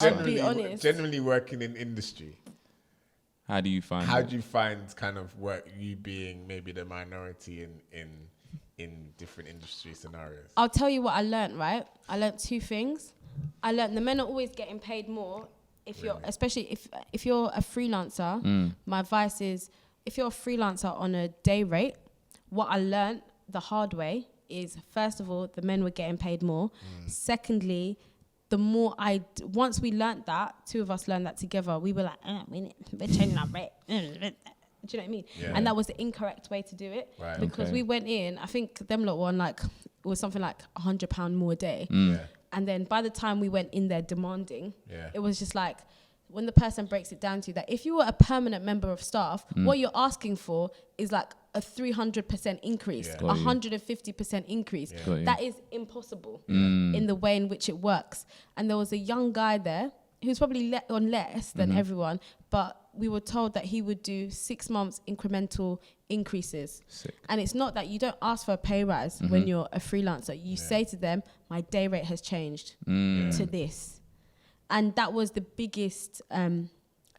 I'll be honest. Generally working in industry, How do you find how it? do you find kind of work, you being maybe the minority in different industry scenarios? I'll tell you what I learned, right? I learned two things. I learned the men are always getting paid more if you're, especially if you're a freelancer. My advice is, if you're a freelancer on a day rate, what I learned the hard way is, first of all, the men were getting paid more. Secondly, once we learnt that, two of us learned that together, we were like, we're changing our rate. Do you know what I mean? Yeah. And that was the incorrect way to do it. Right. Because we went in, I think them lot were on like, it was something like £100 more a day. Yeah. And then by the time we went in there demanding, Yeah. it was just like, when the person breaks it down to you, that if you were a permanent member of staff, what you're asking for is like a 300% increase, Yeah. 150% increase. Yeah. Got you. That is impossible in the way in which it works. And there was a young guy there who's probably on less than everyone, but we were told that he would do 6 months incremental increases. Sick. And it's not that you don't ask for a pay rise when you're a freelancer. You say to them, my day rate has changed to this. And that was the biggest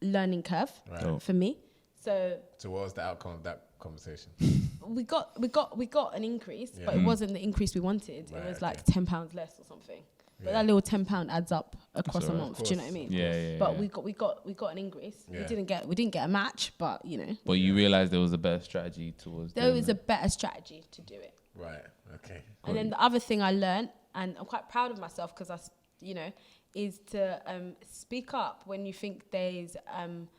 learning curve for me. So what was the outcome of that conversation? we got an increase, but it wasn't the increase we wanted. Right, it was okay. like £10 less or something. But that little £10 adds up across a month. Do you know what I mean? Yeah. But we got an increase. Yeah. We didn't get a match, but you know. But you realised there was a better strategy towards. There was a better strategy to do it. Right. Okay. And then the other thing I learned, and I'm quite proud of myself because is to speak up when you think there's an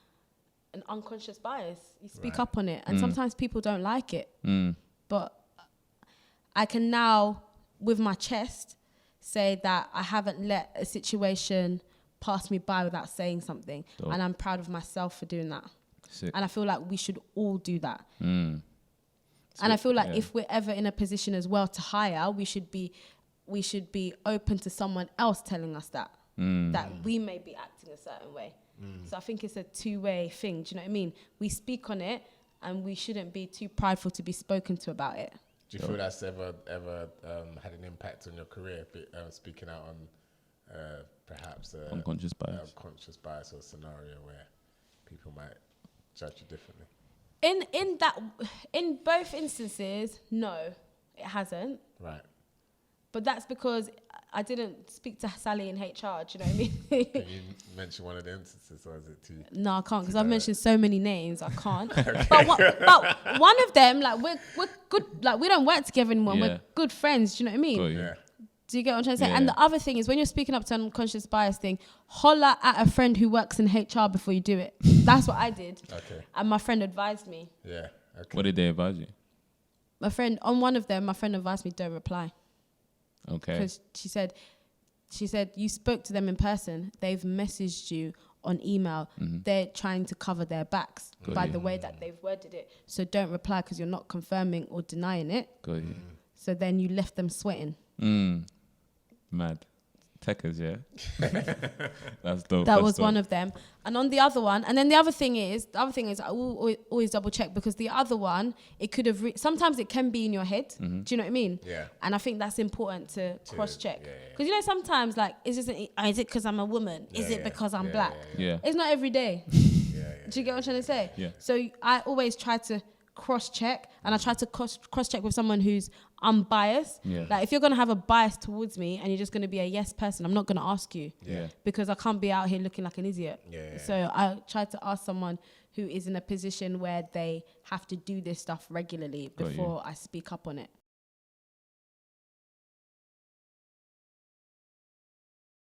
unconscious bias. You speak up on it, and sometimes people don't like it. But I can now, with my chest, say that I haven't let a situation pass me by without saying something. Dope. And I'm proud of myself for doing that. Sick. And I feel like we should all do that. And I feel like if we're ever in a position as well to hire, we should be open to someone else telling us that we may be acting a certain way. So I think it's a two-way thing. Do you know what I mean? We speak on it, and we shouldn't be too prideful to be spoken to about it. Do you feel that's ever had an impact on your career? Speaking out on perhaps Unconscious bias. unconscious bias or scenario where people might judge you differently. In both instances, no, it hasn't. Right. But that's because I didn't speak to Sally in HR. Do you know what I mean? Can you mention one of the instances, or is it too? No, I can't because I've mentioned so many names. I can't. But one of them, like we're good. Like we don't work together anymore. Yeah. We're good friends. Do you know what I mean? Got you. Yeah. Do you get what I'm trying to say? Yeah. And the other thing is, when you're speaking up to an unconscious bias thing, holler at a friend who works in HR before you do it. That's what I did. Okay. And my friend advised me. Yeah. Okay. What did they advise you? My friend, on one of them, my friend advised me don't reply. Okay. Because she said, you spoke to them in person. They've messaged you on email. They're trying to cover their backs by the way that they've worded it. So don't reply because you're not confirming or denying it. Got you. So then you left them sweating. Mad. Techers, yeah. That's dope. That That's was dope. one of them. And on the other one, and then the other thing is I will always double check, because the other one, it could have, sometimes it can be in your head. Do you know what I mean? Yeah. And I think that's important to cross check. yeah. Because you know, sometimes like, is it because I'm a woman? Is it because I'm black? Yeah. It's not every day. Yeah. Do you get what I'm trying to say? Yeah. So I always try to cross-check, and I try to cross-check with someone who's unbiased. Yeah. Like, if you're going to have a bias towards me and you're just going to be a yes person, I'm not going to ask you. Yeah. Because I can't be out here looking like an idiot. Yeah. So I try to ask someone who is in a position where they have to do this stuff regularly Got you. before I speak up on it.